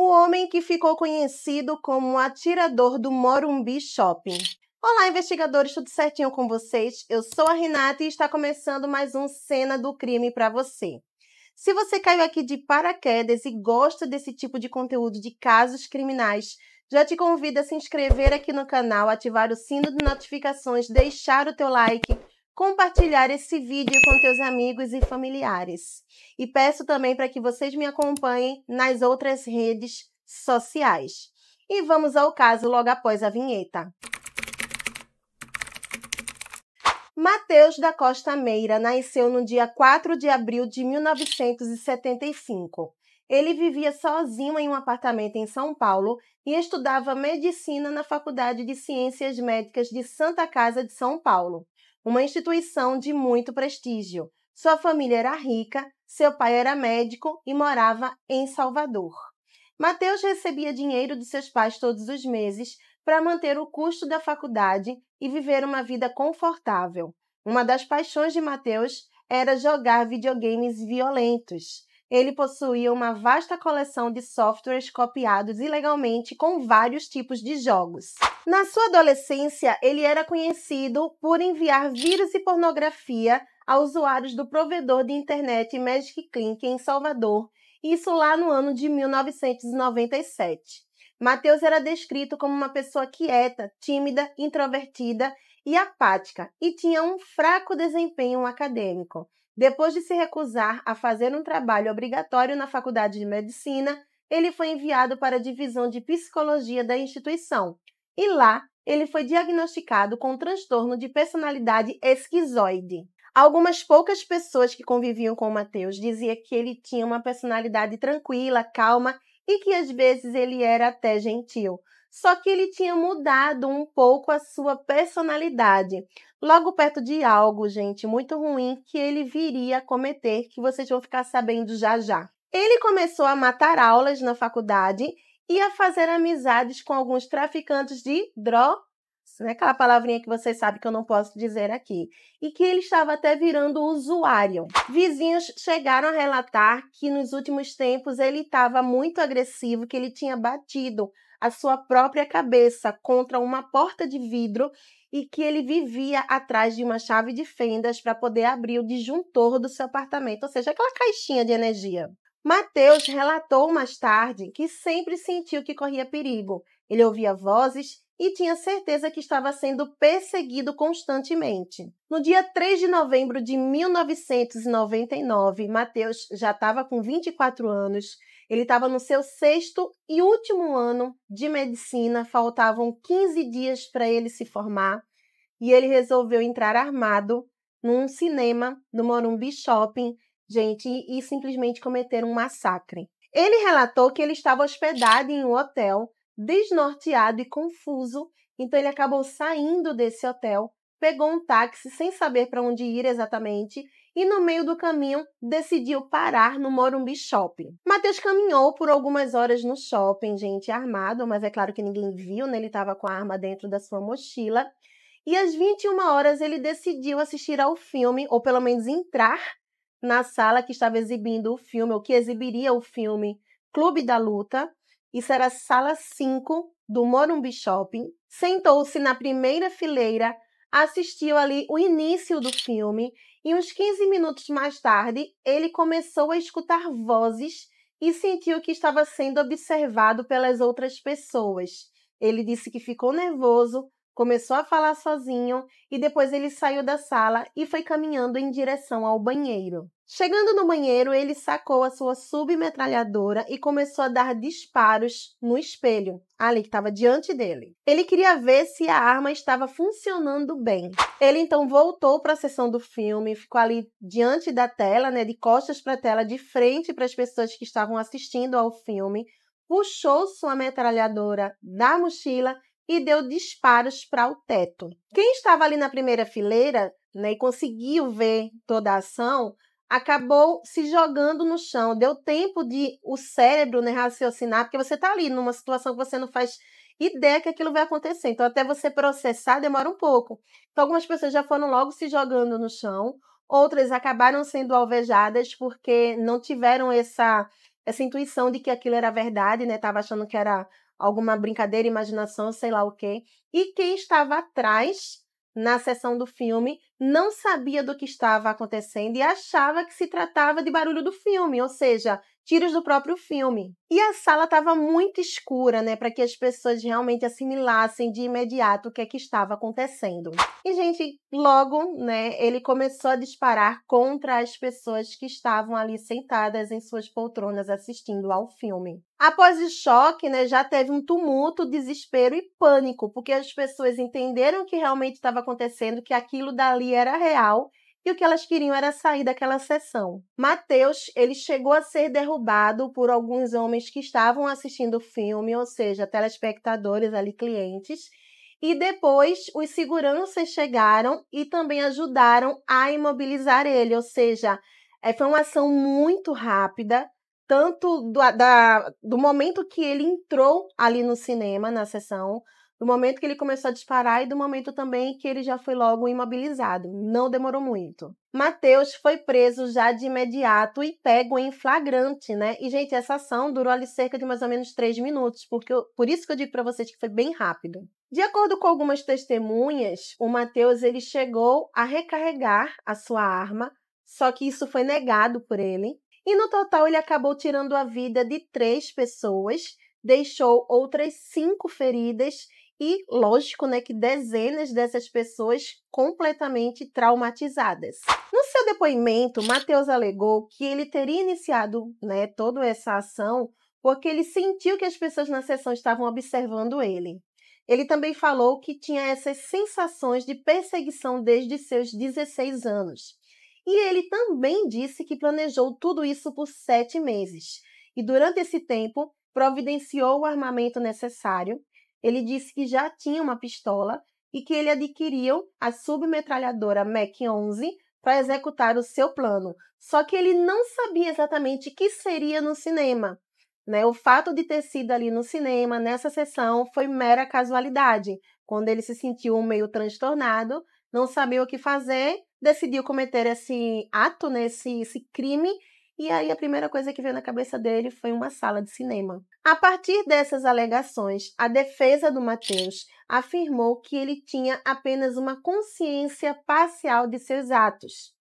homem que ficou conhecido como o atirador do Morumbi Shopping. Olá, investigadores, tudo certinho com vocês? Eu sou a Renata e está começando mais um Cena do Crime para você. Se você caiu aqui de paraquedas e gosta desse tipo de conteúdo de casos criminais, já te convido a se inscrever aqui no canal, ativar o sino de notificações, deixar o teu like, compartilhar esse vídeo com teus amigos e familiares. E peço também para que vocês me acompanhem nas outras redes sociais. E vamos ao caso logo após a vinheta. Mateus da Costa Meira nasceu no dia 4 de abril de 1975. Ele vivia sozinho em um apartamento em São Paulo e estudava medicina na Faculdade de Ciências Médicas de Santa Casa de São Paulo, uma instituição de muito prestígio. Sua família era rica, seu pai era médico e morava em Salvador. Mateus recebia dinheiro de seus pais todos os meses para manter o custo da faculdade e viver uma vida confortável. Uma das paixões de Mateus era jogar videogames violentos. Ele possuía uma vasta coleção de softwares copiados ilegalmente com vários tipos de jogos. Na sua adolescência, ele era conhecido por enviar vírus e pornografia a usuários do provedor de internet Magic Click em Salvador, isso lá no ano de 1997. Mateus era descrito como uma pessoa quieta, tímida, introvertida e apática, e tinha um fraco desempenho acadêmico. Depois de se recusar a fazer um trabalho obrigatório na Faculdade de Medicina, ele foi enviado para a divisão de psicologia da instituição. E lá, ele foi diagnosticado com um transtorno de personalidade esquizoide. Algumas poucas pessoas que conviviam com Mateus diziam que ele tinha uma personalidade tranquila, calma e que às vezes ele era até gentil. Só que ele tinha mudado um pouco a sua personalidade, logo perto de algo, gente, muito ruim que ele viria a cometer, que vocês vão ficar sabendo já já. Ele começou a matar aulas na faculdade e a fazer amizades com alguns traficantes de drogas, né? Aquela palavrinha que vocês sabem que eu não posso dizer aqui, e que ele estava até virando usuário. Vizinhos chegaram a relatar que nos últimos tempos ele estava muito agressivo, que ele tinha batido a sua própria cabeça contra uma porta de vidro e que ele vivia atrás de uma chave de fendas para poder abrir o disjuntor do seu apartamento, ou seja, aquela caixinha de energia. Mateus relatou mais tarde que sempre sentiu que corria perigo. Ele ouvia vozes e tinha certeza que estava sendo perseguido constantemente. No dia 3 de novembro de 1999, Mateus já estava com 24 anos, ele estava no seu 6º e último ano de medicina, faltavam 15 dias para ele se formar, e ele resolveu entrar armado num cinema no Morumbi Shopping, gente, e simplesmente cometer um massacre. Ele relatou que ele estava hospedado em um hotel, desnorteado e confuso, então ele acabou saindo desse hotel, pegou um táxi sem saber para onde ir exatamente e no meio do caminho decidiu parar no Morumbi Shopping. Mateus caminhou por algumas horas no shopping, gente, armado, mas é claro que ninguém viu, né? Ele estava com a arma dentro da sua mochila. E às 21 horas ele decidiu assistir ao filme, ou pelo menos entrar na sala que estava exibindo o filme, ou que exibiria o filme Clube da Luta. Isso era a sala 5 do Morumbi Shopping. Sentou-se na primeira fileira, assistiu ali o início do filme e uns 15 minutos mais tarde ele começou a escutar vozes e sentiu que estava sendo observado pelas outras pessoas. Ele disse que ficou nervoso, começou a falar sozinho e depois ele saiu da sala e foi caminhando em direção ao banheiro. Chegando no banheiro, ele sacou a sua submetralhadora e começou a dar disparos no espelho, ali que estava diante dele. Ele queria ver se a arma estava funcionando bem. Ele então voltou para a sessão do filme, ficou ali diante da tela, né, de costas para a tela, de frente para as pessoas que estavam assistindo ao filme, puxou sua metralhadora da mochila e deu disparos para o teto. Quem estava ali na primeira fileira, né, e conseguiu ver toda a ação, acabou se jogando no chão. Deu tempo de o cérebro, né, raciocinar, porque você está ali numa situação que você não faz ideia que aquilo vai acontecer. Então, até você processar, demora um pouco. Então, algumas pessoas já foram logo se jogando no chão, outras acabaram sendo alvejadas porque não tiveram essa intuição de que aquilo era verdade, né? Tava achando que era alguma brincadeira, imaginação, sei lá o quê. E quem estava atrás, na sessão do filme, não sabia do que estava acontecendo e achava que se tratava de barulho do filme, ou seja, tiros do próprio filme. E a sala estava muito escura, né, para que as pessoas realmente assimilassem de imediato o que é que estava acontecendo. E, gente, logo, né, ele começou a disparar contra as pessoas que estavam ali sentadas em suas poltronas assistindo ao filme. Após o choque, né, já teve um tumulto, desespero e pânico, porque as pessoas entenderam que realmente estava acontecendo, que aquilo dali era real, e o que elas queriam era sair daquela sessão. Mateus, ele chegou a ser derrubado por alguns homens que estavam assistindo o filme, ou seja, telespectadores ali, clientes, e depois os seguranças chegaram e também ajudaram a imobilizar ele, ou seja, foi uma ação muito rápida, tanto do momento que ele entrou ali no cinema, na sessão, do momento que ele começou a disparar e do momento também que ele já foi logo imobilizado. Não demorou muito. Mateus foi preso já de imediato e pego em flagrante, né? E, gente, essa ação durou ali cerca de mais ou menos 3 minutos, por isso que eu digo para vocês que foi bem rápido. De acordo com algumas testemunhas, o Mateus ele chegou a recarregar a sua arma, só que isso foi negado por ele. E no total ele acabou tirando a vida de 3 pessoas, deixou outras 5 feridas e, lógico, né, que dezenas dessas pessoas completamente traumatizadas. No seu depoimento, Mateus alegou que ele teria iniciado, né, toda essa ação porque ele sentiu que as pessoas na sessão estavam observando ele. Ele também falou que tinha essas sensações de perseguição desde seus 16 anos. E ele também disse que planejou tudo isso por 7 meses. E durante esse tempo, providenciou o armamento necessário. Ele disse que já tinha uma pistola e que ele adquiriu a submetralhadora Mac-11 para executar o seu plano. Só que ele não sabia exatamente o que seria no cinema, né? O fato de ter sido ali no cinema, nessa sessão, foi mera casualidade. Quando ele se sentiu meio transtornado, não sabia o que fazer, decidiu cometer esse ato, né, esse crime, e aí a primeira coisa que veio na cabeça dele foi uma sala de cinema. A partir dessas alegações, a defesa do Mateus afirmou que ele tinha apenas uma consciência parcial de seus atos,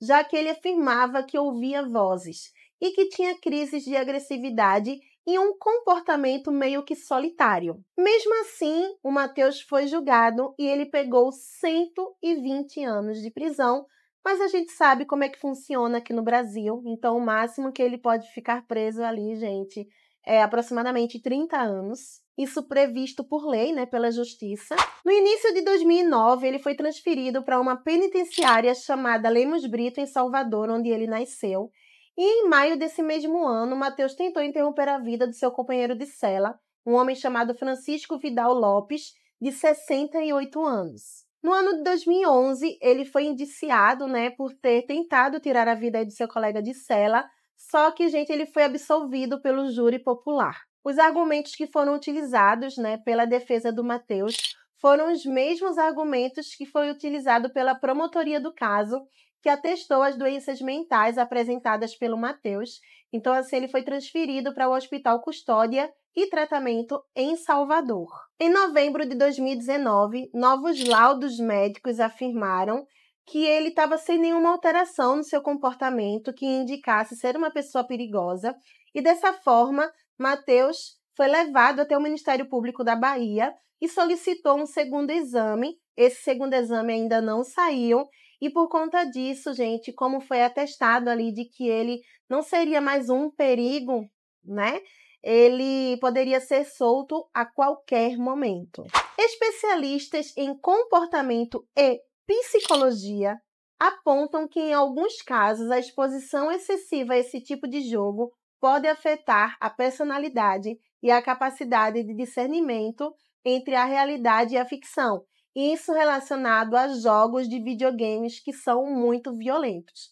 já que ele afirmava que ouvia vozes e que tinha crises de agressividade e um comportamento meio que solitário. Mesmo assim, o Mateus foi julgado e ele pegou 120 anos de prisão, mas a gente sabe como é que funciona aqui no Brasil, então o máximo que ele pode ficar preso ali, gente, é aproximadamente 30 anos. Isso previsto por lei, né, pela Justiça. No início de 2009, ele foi transferido para uma penitenciária chamada Lemos Brito, em Salvador, onde ele nasceu. E em maio desse mesmo ano, Mateus tentou interromper a vida do seu companheiro de cela, um homem chamado Francisco Vidal Lopes, de 68 anos. No ano de 2011, ele foi indiciado, né, por ter tentado tirar a vida do seu colega de cela, só que, gente, ele foi absolvido pelo júri popular. Os argumentos que foram utilizados, né, pela defesa do Mateus foram os mesmos argumentos que foi utilizado pela promotoria do caso, que atestou as doenças mentais apresentadas pelo Mateus. Então, assim, ele foi transferido para o Hospital Custódia e Tratamento em Salvador. Em novembro de 2019, novos laudos médicos afirmaram que ele estava sem nenhuma alteração no seu comportamento que indicasse ser uma pessoa perigosa, e dessa forma, Mateus foi levado até o Ministério Público da Bahia e solicitou um segundo exame. Esse segundo exame ainda não saiu, e por conta disso, gente, como foi atestado ali de que ele não seria mais um perigo, né? Ele poderia ser solto a qualquer momento. Especialistas em comportamento e psicologia apontam que, em alguns casos, a exposição excessiva a esse tipo de jogo pode afetar a personalidade e a capacidade de discernimento entre a realidade e a ficção, isso relacionado a jogos de videogames que são muito violentos.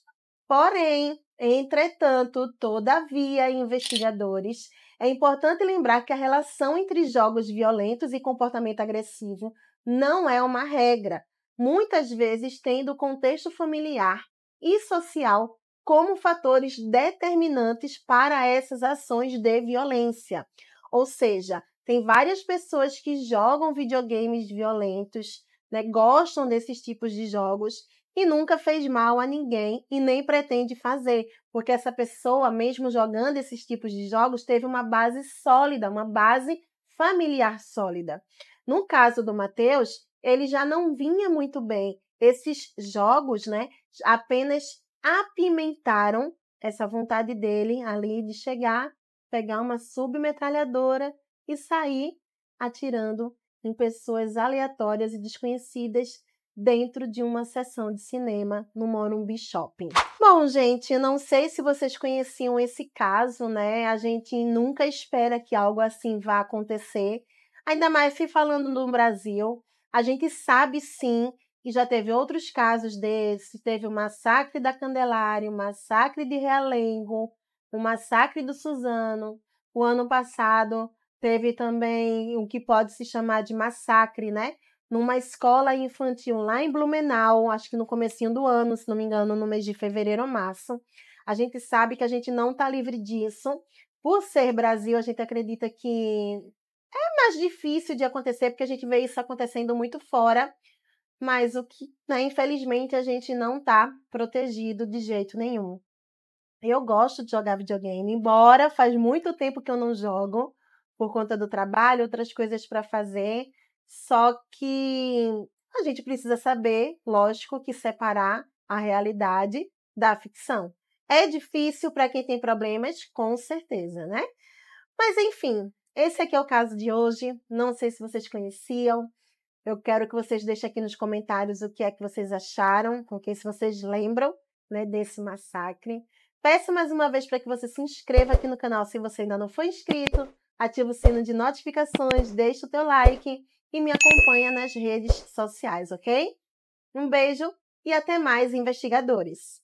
Porém, entretanto, todavia, investigadores, é importante lembrar que a relação entre jogos violentos e comportamento agressivo não é uma regra, muitas vezes tendo contexto familiar e social como fatores determinantes para essas ações de violência. Ou seja, tem várias pessoas que jogam videogames violentos, né, gostam desses tipos de jogos e nunca fez mal a ninguém e nem pretende fazer, porque essa pessoa, mesmo jogando esses tipos de jogos, teve uma base sólida, uma base familiar sólida. No caso do Matheus, ele já não vinha muito bem. Esses jogos, né, apenas apimentaram essa vontade dele ali de chegar, pegar uma submetralhadora e sair atirando em pessoas aleatórias e desconhecidas dentro de uma sessão de cinema no Morumbi Shopping. Bom, gente, não sei se vocês conheciam esse caso, né? A gente nunca espera que algo assim vá acontecer, ainda mais se falando no Brasil. A gente sabe sim que já teve outros casos desses, teve o massacre da Candelária, o massacre de Realengo, o massacre do Suzano. O ano passado teve também o que pode se chamar de massacre, né? Numa escola infantil lá em Blumenau, acho que no comecinho do ano, se não me engano, no mês de fevereiro ou março. A gente sabe que a gente não está livre disso. Por ser Brasil, a gente acredita que é mais difícil de acontecer, porque a gente vê isso acontecendo muito fora, mas o que, né, infelizmente, a gente não está protegido de jeito nenhum. Eu gosto de jogar videogame, embora faz muito tempo que eu não jogo, por conta do trabalho, outras coisas para fazer, só que a gente precisa saber, lógico, que separar a realidade da ficção. É difícil para quem tem problemas, com certeza, né? Mas enfim, esse aqui é o caso de hoje. Não sei se vocês conheciam. Eu quero que vocês deixem aqui nos comentários o que é que vocês acharam, porque se vocês lembram, né, desse massacre. Peço mais uma vez para que você se inscreva aqui no canal se você ainda não for inscrito, ativa o sino de notificações, deixa o teu like e me acompanha nas redes sociais, ok? Um beijo e até mais, investigadores!